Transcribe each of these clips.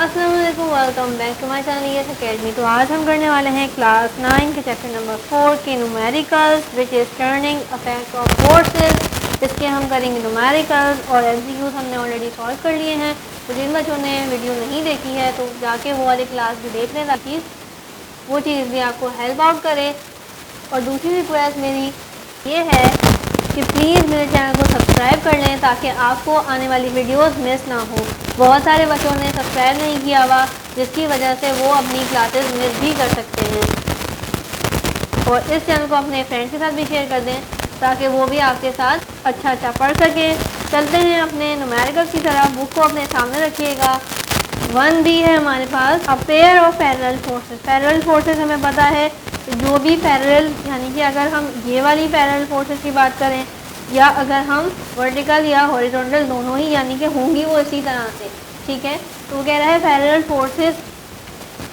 अस्सलाम वालेकुम, welcome back to my channel ES academy. तो आज हम करने वाले हैं क्लास 9 के चैप्टर नंबर 4 के numericals which is turning affect of forces. इसके हम करेंगे न्यूमेरिकल्स और एमसीक्यूज हमने ऑलरेडी सॉल्व कर लिए हैं। तो जिन बच्चों ने वीडियो नहीं देखी है तो जाके वो वाली क्लास भी देख लें ताकि वो चीज़ भी आपको हेल्प आउट करे। और दूसरी रिक्वेस्ट मेरी ये है कि प्लीज़ मेरे चैनल को सब्सक्राइब कर लें ताकि आपको आने वाली वीडियोस मिस ना हो। बहुत सारे बच्चों ने सब्सक्राइब नहीं किया हुआ जिसकी वजह से वो अपनी क्लासेस मिस भी कर सकते हैं। और इस चैनल को अपने फ्रेंड्स के साथ भी शेयर कर दें ताकि वो भी आपके साथ अच्छा पढ़ सकें। चलते हैं अपने न्यूमेरिकल्स की तरफ। बुक को अपने सामने रखिएगा। 1B है हमारे पास, a pair of parallel forces. Parallel forces हमें पता है जो भी पैरेलल, यानी कि अगर हम ये वाली पैरेलल फोर्सेस की बात करें या अगर हम वर्टिकल या हॉरिजॉन्टल दोनों ही यानी कि होंगी वो इसी तरह से, ठीक है। तो वो कह रहा है parallel forces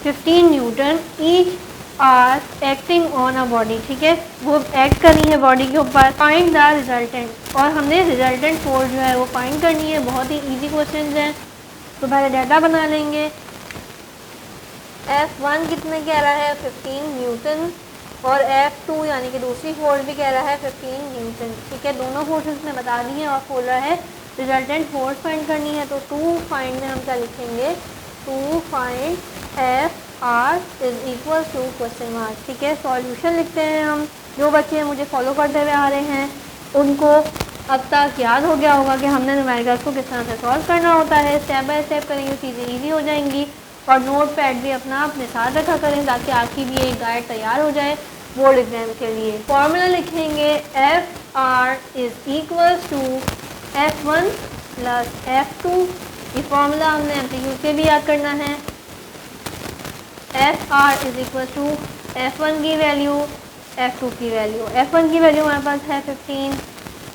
15 newton each are acting on a body, ठीक है। वो एक्ट करनी है बॉडी के ऊपर। फाइंड द रिजल्टेंट, और हमने रिजल्टेंट फोर्स जो है वो फाइंड करनी है। बहुत ही ईजी क्वेश्चन हैं। तो पहले डाटा बना लेंगे। F1 कितने कह रहा है 15 न्यूटन और F2 यानी कि दूसरी फोर्स भी कह रहा है 15 न्यूटन, ठीक है। दोनों फोर्सेस ने बता दी हैं और बोल रहा है रिजल्टेंट फोर्स फाइंड करनी है। तो टू फाइंड में हम क्या लिखेंगे, to find FR is equal to question mark, ठीक है। सॉल्यूशन लिखते हैं हम। जो बच्चे मुझे फॉलो करते हुए आ रहे हैं उनको अब तक याद हो गया होगा कि हमने न्यूमेरिकल्स को किस तरह से सॉल्व करना होता है। स्टेप बाय स्टेप करेंगे, चीज़ें ईजी हो जाएंगी। और नोट पैड भी अपना अपने साथ रखा करें ताकि आपकी भी एक गाइड तैयार हो जाए बोर्ड एग्जाम के लिए। फॉर्मूला लिखेंगे FR is equal to F1 plus F2। ये फॉर्मूला हमने एमसीक्यू के भी याद करना है। FR is equal to F1 की वैल्यू, F2 की वैल्यू। F1 की वैल्यू हमारे पास है 15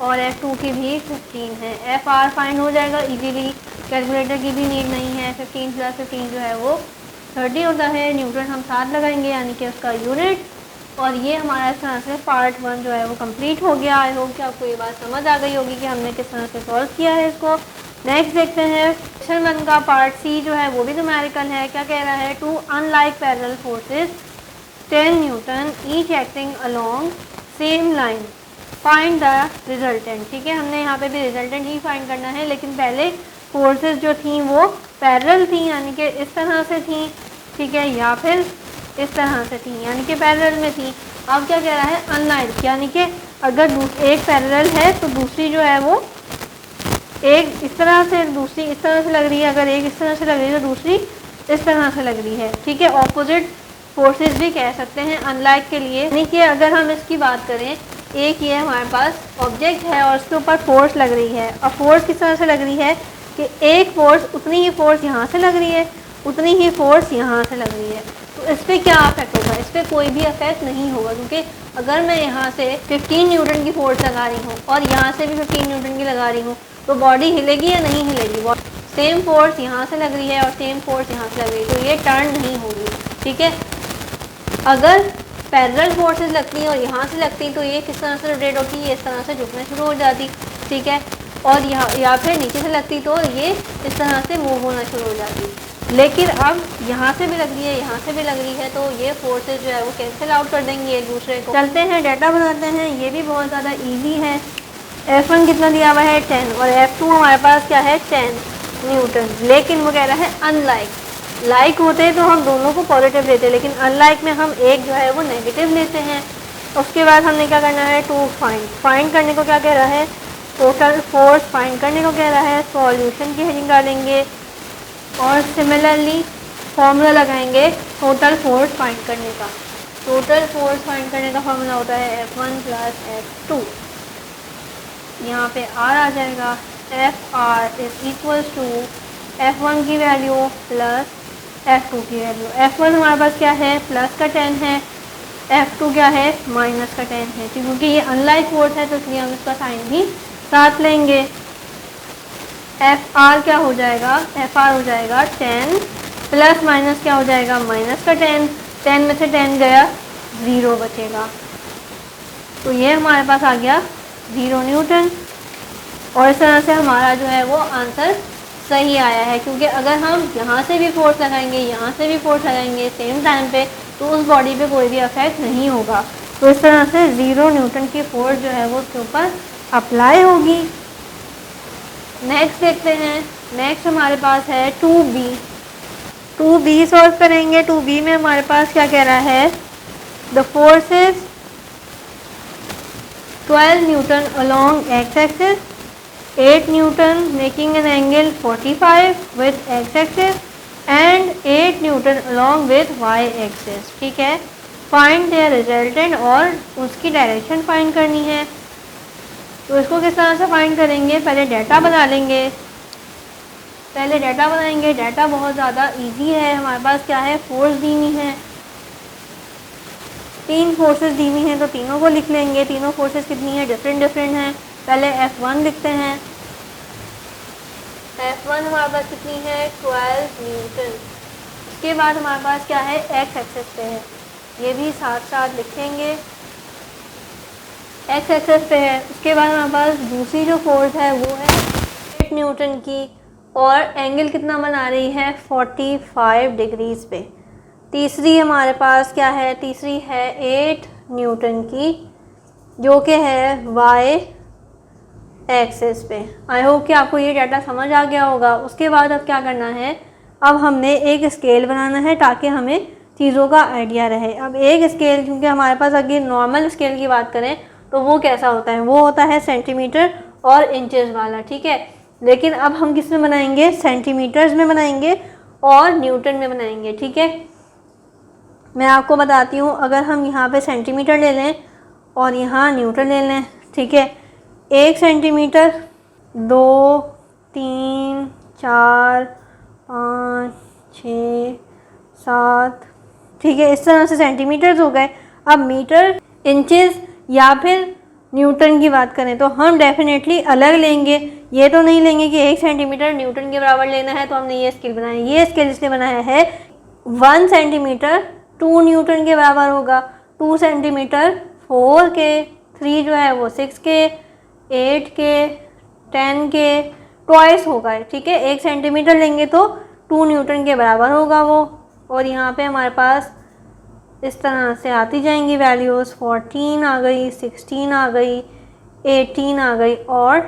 और F2 की भी 15 है। FR फाइंड हो जाएगा इजीली, कैलकुलेटर की भी नीड नहीं है। 15 प्लस 15 जो है वो 30 होता है। न्यूटन हम साथ लगाएंगे यानी कि उसका यूनिट। और ये हमारा इस तरह से पार्ट 1 जो है वो कंप्लीट हो गया। आई होप कि आपको ये बात समझ आ गई होगी कि हमने किस तरह से सॉल्व किया है इसको। नेक्स्ट देखते हैं क्वेश्चन 1 का पार्ट सी जो है वो भी न्यूमेरिकल है। क्या कह रहा है, two unlike parallel forces 10 newton each acting along same line find the resultant, ठीक है। हमने यहाँ पे भी रिजल्टेंट ही फाइंड करना है, लेकिन पहले फोर्सेस जो थी वो पैरेलल थी यानी कि इस तरह से थी, ठीक है, या फिर इस तरह से थी यानी कि पैरेलल में थी। अब क्या कह रहा है, अनलाइक, यानी कि अगर एक पैरेलल है तो दूसरी जो है वो एक इस तरह से, दूसरी इस तरह से लग रही है। अगर एक इस तरह से लग रही है तो दूसरी इस तरह से लग रही है, ठीक है। ऑपोजिट फोर्सेस भी कह सकते हैं अनलाइक के लिए। यानी कि अगर हम इसकी बात करें, एक ये हमारे पास ऑब्जेक्ट है और उसके ऊपर फोर्स लग रही है। और फोर्स किस तरह से लग रही है कि एक फोर्स, उतनी ही फोर्स यहाँ से लग रही है, उतनी ही फोर्स यहाँ से लग रही है। तो इस पर क्या अफेक्ट होगा, इस पर कोई भी अफेक्ट नहीं होगा, क्योंकि अगर मैं यहाँ से 15 न्यूटन की फोर्स लगा रही हूँ और यहाँ से भी 15 न्यूटन की लगा रही हूँ तो बॉडी हिलेगी या नहीं हिलेगी। सेम फोर्स यहाँ से लग रही है और सेम फोर्स यहाँ से लग रही है तो ये टर्न नहीं होगी, ठीक है। अगर पैरेलल फोर्सेस लगती हैं और यहाँ से लगती हैं तो ये किस तरह से रोटेट होती है, इस तरह से झुकना शुरू हो जाती, ठीक है। और यहाँ या फिर नीचे से लगती तो ये इस तरह से मूव होना शुरू हो जाती। लेकिन अब यहाँ से भी लग रही है, यहाँ से भी लग रही है, तो ये फोर्सेस जो है वो कैंसिल आउट कर देंगे एक दूसरे को। चलते हैं डाटा बनाते हैं। ये भी बहुत ज़्यादा ईजी है। F1 कितना दिया हुआ है 10 और F2 हमारे पास क्या है 10 न्यूटन। लेकिन वो कह रहा है अनलाइक, लाइक होते तो हम दोनों को पॉजिटिव लेते, लेकिन अनलाइक में हम एक जो है वो नेगेटिव लेते हैं। उसके बाद हमने क्या करना है, टू फाइंड करने को क्या कह रहा है, टोटल फोर्स फाइंड करने को कह रहा है। सॉल्यूशन की हेडिंग डालेंगे और सिमिलरली फॉर्मूला लगाएंगे टोटल फोर्स फाइंड करने का। टोटल फोर्स फाइंड करने का फॉर्मूला होता है F1 प्लस F2। यहाँ पे R आ जाएगा। FR is equal to F1 की वैल्यू प्लस F2 की वैल्यू। F1 हमारे पास क्या है, प्लस का 10 है। F2 क्या है, माइनस का 10 है। क्योंकि ये अनलाइक फोर्स है तो इसलिए हम इसका साइन भी साथ लेंगे। FR क्या हो जाएगा, FR हो जाएगा 10 प्लस माइनस क्या हो जाएगा, माइनस का 10। 10 में से 10 गया, 0 बचेगा। तो ये हमारे पास आ गया 0 न्यूटन। और इस तरह से हमारा जो है वो आंसर सही आया है, क्योंकि अगर हम यहाँ से भी फोर्स लगाएंगे, यहाँ से भी फोर्स लगाएंगे सेम टाइम पे, तो उस बॉडी पे कोई भी इफेक्ट नहीं होगा। तो इस तरह से 0 न्यूटन की फोर्स जो है वो उसके ऊपर अप्लाई होगी। नेक्स्ट देखते हैं। नेक्स्ट हमारे पास है 2b। 2b सॉल्व करेंगे। 2b में हमारे पास क्या कह रहा है, the force is 12 newton along X axis, 8 newton making an angle 45 with X axis and 8 newton along with Y axis. ठीक है, फाइंड देयर रिजल्टेंट, और उसकी डायरेक्शन फाइंड करनी है। तो इसको किस तरह से फाइंड करेंगे, पहले डाटा बना लेंगे। पहले डाटा बनाएंगे। डाटा बहुत ज़्यादा इजी है। हमारे पास क्या है, फोर्स दी हुई है, 3 फोर्सेस दी हुई हैं, तो तीनों को लिख लेंगे। तीनों फोर्सेस कितनी है, डिफरेंट हैं। पहले F1 लिखते हैं। F1 हमारे पास कितनी है, 12 न्यूटन। उसके बाद हमारे पास क्या है, एक्स एक्सिस पे है, ये भी साथ साथ लिखेंगे, एक्स एक्सिस पे है। उसके बाद हमारे पास दूसरी जो फोर्स है वो है 8 न्यूटन की, और एंगल कितना बना रही है, 45 डिग्रीज पे। तीसरी हमारे पास क्या है, तीसरी है 8 न्यूटन की, जो कि है वाई एक्सिस पे। आई होप कि आपको ये डाटा समझ आ गया होगा। उसके बाद अब क्या करना है, अब हमने एक स्केल बनाना है ताकि हमें चीज़ों का आइडिया रहे। अब एक स्केल, क्योंकि हमारे पास अगर नॉर्मल स्केल की बात करें तो वो कैसा होता है, वो होता है सेंटीमीटर और इंचेस वाला। ठीक है, लेकिन अब हम किस में बनाएंगे, सेंटीमीटर्स में बनाएंगे और न्यूटन में बनाएंगे। ठीक है, मैं आपको बताती हूँ। अगर हम यहाँ पे सेंटीमीटर ले लें और यहाँ न्यूटन ले लें, ठीक है, 1 सेंटीमीटर 2 3 4 5 6 7, ठीक है, इस तरह से सेंटीमीटर्स हो गए। अब मीटर, इंचेस या फिर न्यूटन की बात करें तो हम डेफिनेटली अलग लेंगे। ये तो नहीं लेंगे कि 1 सेंटीमीटर न्यूटन के बराबर लेना है तो हमने ये स्केल बनाया। ये स्केल इसने बनाया है 1 सेंटीमीटर 2 न्यूटन के बराबर होगा, 2 सेंटीमीटर 4 के, 3 जो है वो 6 के, 8 के, 10 के, ट्वाइस होगा। ठीक है, 1 सेंटीमीटर लेंगे तो 2 न्यूटन के बराबर होगा वो। और यहाँ पे हमारे पास इस तरह से आती जाएंगी वैल्यूज़, 14 आ गई, 16 आ गई, 18 आ गई और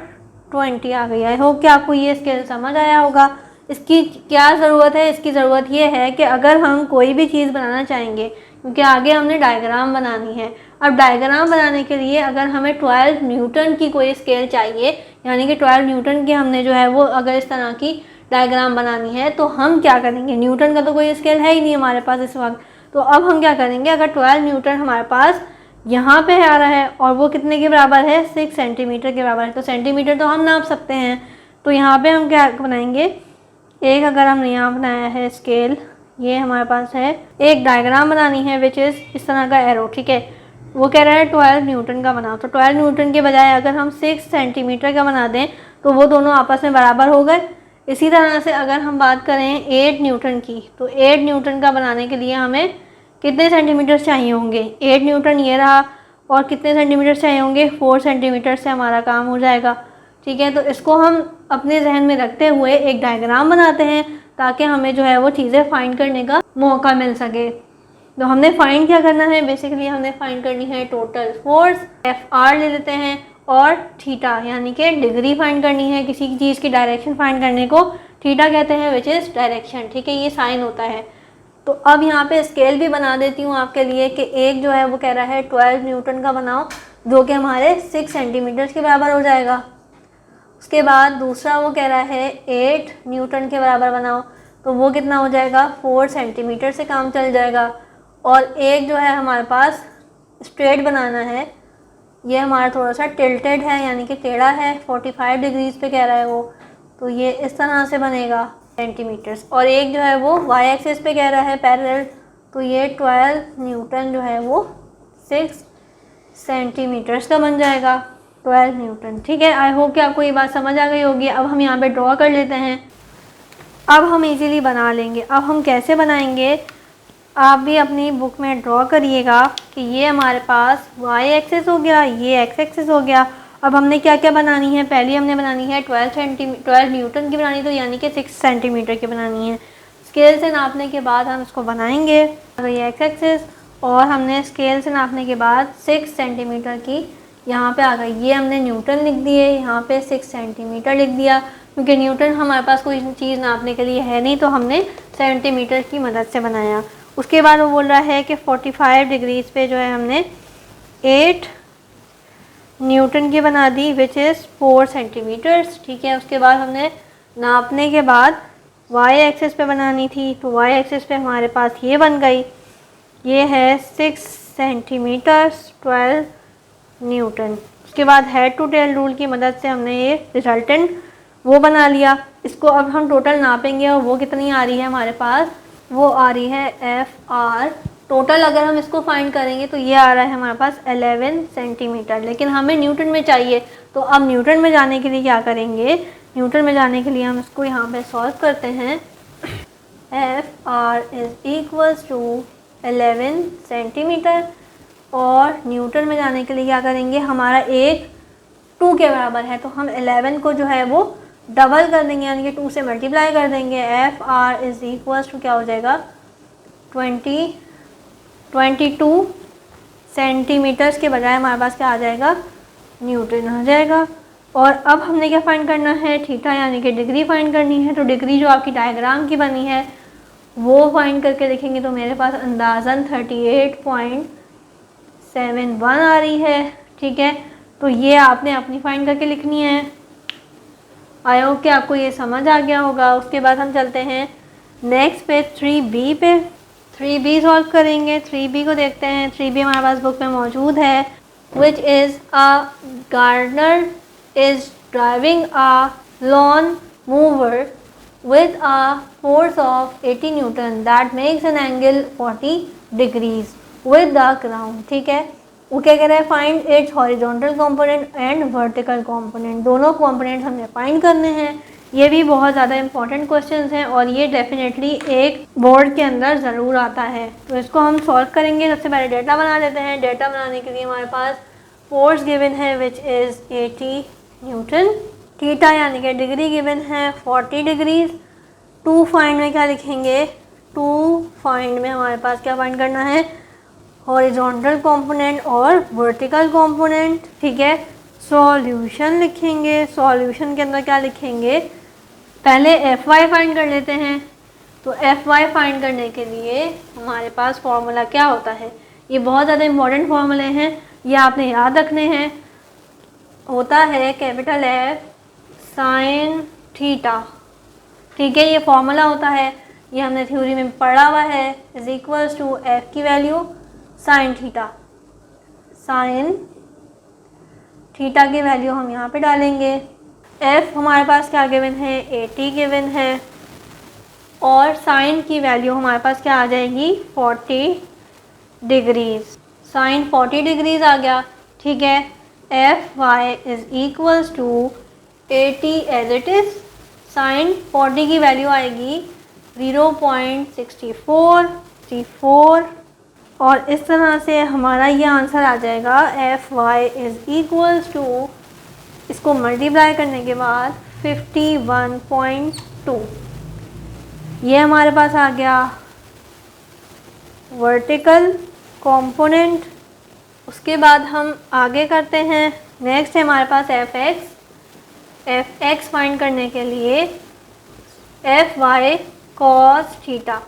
20 आ गई। आई होप कि आपको ये स्केल समझ आया होगा। इसकी क्या ज़रूरत है, इसकी ज़रूरत ये है कि अगर हम कोई भी चीज़ बनाना चाहेंगे, क्योंकि आगे हमने डायग्राम बनानी है। अब डायग्राम बनाने के लिए अगर हमें 12 न्यूटन की कोई स्केल चाहिए, यानी कि 12 न्यूटन की हमने जो है वो अगर इस तरह की डायग्राम बनानी है तो हम क्या करेंगे, न्यूटन का तो कोई स्केल है ही नहीं हमारे पास इस वक्त। तो अब हम क्या करेंगे, अगर 12 न्यूटन हमारे पास यहाँ पे आ रहा है और वो कितने के बराबर है, 6 सेंटीमीटर के बराबर है, तो सेंटीमीटर तो हम नाप सकते हैं। तो यहाँ पे हम क्या बनाएंगे, एक अगर हमने यहाँ बनाया है स्केल, ये हमारे पास है, एक डायग्राम बनानी है विच इज़ इस तरह का एरो। ठीक है, वो कह रहा है 12 न्यूटन का बनाओ, तो 12 न्यूटन के बजाय अगर हम 6 सेंटीमीटर का बना दें तो वो दोनों आपस में बराबर हो गए। इसी तरह से अगर हम बात करें 8 न्यूटन की, तो 8 न्यूटन का बनाने के लिए हमें कितने सेंटीमीटर चाहिए होंगे, 8 न्यूटन ये रहा, और कितने सेंटीमीटर चाहिए होंगे, 4 सेंटीमीटर से हमारा काम हो जाएगा। ठीक है, तो इसको हम अपने जहन में रखते हुए एक डायग्राम बनाते हैं ताकि हमें जो है वो चीज़ें फाइंड करने का मौका मिल सके। तो हमने फाइंड क्या करना है, बेसिकली हमने फाइंड करनी है टोटल फोर्स, FR ले लेते हैं, और थीटा यानी कि डिग्री फाइंड करनी है। किसी चीज़ की डायरेक्शन फाइंड करने को थीटा कहते हैं विच इज़ डायरेक्शन। ठीक है, ये साइन होता है। तो अब यहाँ पे स्केल भी बना देती हूँ आपके लिए कि एक जो है वो कह रहा है 12 न्यूटन का बनाओ, जो कि हमारे 6 सेंटीमीटर के बराबर हो जाएगा। उसके बाद दूसरा वो कह रहा है 8 न्यूटन के बराबर बनाओ, तो वो कितना हो जाएगा, 4 सेंटीमीटर से काम चल जाएगा। और एक जो है हमारे पास स्ट्रेट बनाना है, ये हमारा थोड़ा सा टिल्टेड है यानी कि टेढ़ा है, 45 डिग्रीज पे कह रहा है वो, तो ये इस तरह से बनेगा सेंटीमीटर्स। और एक जो है वो वाई एक्सिस पे कह रहा है पैरेलल, तो ये 12 न्यूटन जो है वो 6 सेंटीमीटर्स का बन जाएगा, 12 न्यूटन। ठीक है, आई होप कि आपको ये बात समझ आ गई होगी। अब हम यहाँ पे ड्रॉ कर लेते हैं, अब हम इजीली बना लेंगे। अब हम कैसे बनाएंगे, आप भी अपनी बुक में ड्रॉ करिएगा कि ये हमारे पास वाई एक्सिस हो गया, ये एक्स एक्सिस हो गया, अब हमने क्या क्या बनानी है, पहले हमने बनानी है 12 न्यूटन की बनानी, तो यानी कि 6 सेंटीमीटर की बनानी है। स्केल से नापने के बाद हम इसको बनाएंगे, तो ये एक्स एक्सिस, और हमने स्केल से नापने के बाद 6 सेंटीमीटर की यहाँ पे आ गई। ये हमने न्यूटन लिख दिए, यहाँ पे 6 सेंटीमीटर लिख दिया, क्योंकि न्यूटन हमारे पास कोई चीज़ नापने के लिए है नहीं, तो हमने सेंटीमीटर की मदद से बनाया। उसके बाद वो बोल रहा है कि 45 डिग्रीज पे जो है हमने 8 न्यूटन की बना दी, विच इज़ 4 सेंटीमीटर्स। ठीक है, उसके बाद हमने नापने के बाद वाई एक्सिस पे बनानी थी, तो वाई एक्सिस पे हमारे पास ये बन गई, ये है 6 सेंटीमीटर्स 12 न्यूटन। उसके बाद हेड टू टेल रूल की मदद से हमने ये रिजल्टेंट वो बना लिया। इसको अब हम टोटल नापेंगे और वो कितनी आ रही है हमारे पास, वो आ रही है एफ आर टोटल। अगर हम इसको फाइंड करेंगे तो ये आ रहा है हमारे पास 11 सेंटीमीटर, लेकिन हमें न्यूटन में चाहिए। तो अब न्यूटन में जाने के लिए क्या करेंगे, न्यूटन में जाने के लिए हम इसको यहाँ पे सॉल्व करते हैं। F R is equals to 11 centimetre, और न्यूटन में जाने के लिए क्या करेंगे, हमारा एक 2 के बराबर है, तो हम 11 को जो है वो डबल कर देंगे, यानी कि 2 से मल्टीप्लाई कर देंगे। F R is equals to क्या हो जाएगा 22 सेंटीमीटर्स के बजाय हमारे पास क्या आ जाएगा, न्यूटन आ जाएगा। और अब हमने क्या फाइंड करना है, थीटा यानी कि डिग्री फाइंड करनी है। तो डिग्री जो आपकी डायग्राम की बनी है वो फाइंड करके देखेंगे, तो मेरे पास अंदाज़न 38.71 आ रही है। ठीक है, तो ये आपने अपनी फाइंड करके लिखनी है। आई होप कि आपको ये समझ आ गया होगा। उसके बाद हम चलते हैं नेक्स्ट पे 3B पे। 3B सॉल्व करेंगे। 3B को देखते हैं। 3B हमारे पास बुक में मौजूद है। Which is a gardener is driving a lawn mower with a force of 80 Newton that makes an angle 40 degrees with the ground। ठीक है, वो क्या कह रहा है, find its horizontal component and vertical component, दोनों कंपोनेंट हमने फाइंड करने हैं। ये भी बहुत ज़्यादा इंपॉर्टेंट क्वेश्चंस हैं और ये डेफिनेटली एक बोर्ड के अंदर ज़रूर आता है। तो इसको हम सॉल्व करेंगे। सबसे पहले डेटा बना लेते हैं। डेटा बनाने के लिए हमारे पास फोर्स गिवन है विच इज़ 80 न्यूटन। थीटा यानी कि डिग्री गिवन है 40 डिग्रीज। टू फाइंड में क्या लिखेंगे, टू फाइंड में हमारे पास क्या फाइंड करना है, हॉरिजॉन्टल कंपोनेंट और वर्टिकल कंपोनेंट। ठीक है, सॉल्यूशन लिखेंगे। सॉल्यूशन के अंदर क्या लिखेंगे, पहले एफ वाई फाइंड कर लेते हैं। तो एफ वाई फाइंड करने के लिए हमारे पास फॉर्मूला क्या होता है, ये बहुत ज़्यादा इंपॉर्टेंट फॉर्मूले हैं, ये आपने याद रखने हैं। होता है कैपिटल एफ साइन थीटा। ठीक है, ये फॉर्मूला होता है, ये हमने थ्योरी में पढ़ा हुआ है। इज इक्वल्स टू एफ की value sine theta. Sine theta की वैल्यू हम यहाँ पे डालेंगे। एफ हमारे पास क्या गिवन है, 80 गिवन है, और साइन की वैल्यू हमारे पास क्या आ जाएगी, 40 डिग्रीज। साइन 40 डिग्रीज आ गया। ठीक है, F Y is equals to 80 as it is. Sine 40 की वैल्यू आएगी 0.64, और इस तरह से हमारा ये आंसर आ जाएगा F Y is equals to, इसको मल्टीप्लाई करने के बाद 51.2, ये हमारे पास आ गया वर्टिकल कंपोनेंट। उसके बाद हम आगे करते हैं। नेक्स्ट है हमारे पास F X. F X find करने के लिए एफ वाई कॉस थीटा,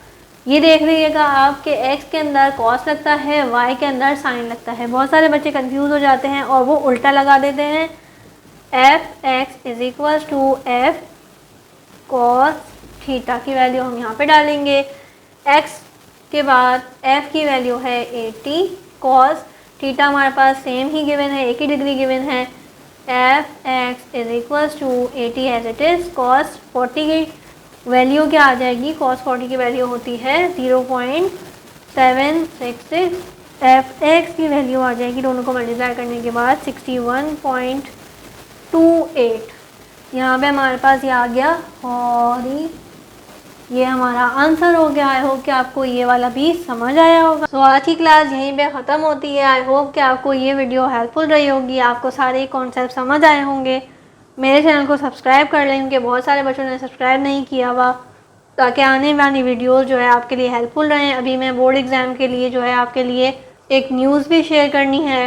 ये देख लीजिएगा आप कि एक्स के अंदर कॉस लगता है, वाई के अंदर साइन लगता है। बहुत सारे बच्चे कंफ्यूज हो जाते हैं और वो उल्टा लगा देते हैं। F X is equals to F cos theta की वैल्यू हम यहाँ पे डालेंगे। एक्स के बाद एफ की वैल्यू है 80, कॉस थीटा हमारे पास सेम ही गिवन है, एक ही डिग्री गिवन है। F X is equals to 80 as it is. Cos 40 की वैल्यू क्या आ जाएगी, कॉस 40 की वैल्यू होती है 0.766। एफ एक्स की वैल्यू आ जाएगी दोनों को मल्टीप्लाई करने के बाद 61.28। यहाँ पे हमारे पास ये आ गया हॉरिजॉन्टल ये हमारा आंसर हो गया। आई होप कि आपको ये वाला भी समझ आया होगा। तो आज की क्लास यहीं पे ख़त्म होती है। आई होप कि आपको ये वीडियो हेल्पफुल रही होगी, आपको सारे कॉन्सेप्ट समझ आए होंगे। मेरे चैनल को सब्सक्राइब कर लें क्योंकि बहुत सारे बच्चों ने सब्सक्राइब नहीं किया हुआ, ताकि आने वाली वीडियोस जो है आपके लिए हेल्पफुल रहें। अभी मैं बोर्ड एग्ज़ाम के लिए जो है आपके लिए एक न्यूज़ भी शेयर करनी है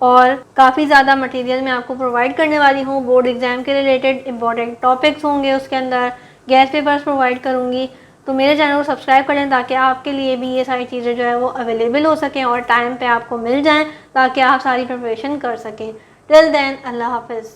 और काफ़ी ज़्यादा मटेरियल मैं आपको प्रोवाइड करने वाली हूँ। बोर्ड एग्ज़ाम के रिलेटेड इंपॉर्टेंट टॉपिक्स होंगे, उसके अंदर गेस्ट पेपर्स प्रोवाइड करूँगी। तो मेरे चैनल को सब्सक्राइब कर लें ताकि आपके लिए भी ये सारी चीज़ें जो है वो अवेलेबल हो सकें और टाइम पे आपको मिल जाएं, ताकि आप सारी प्रिपरेशन कर सकें। टिल देन, अल्लाह हाफ़िज़।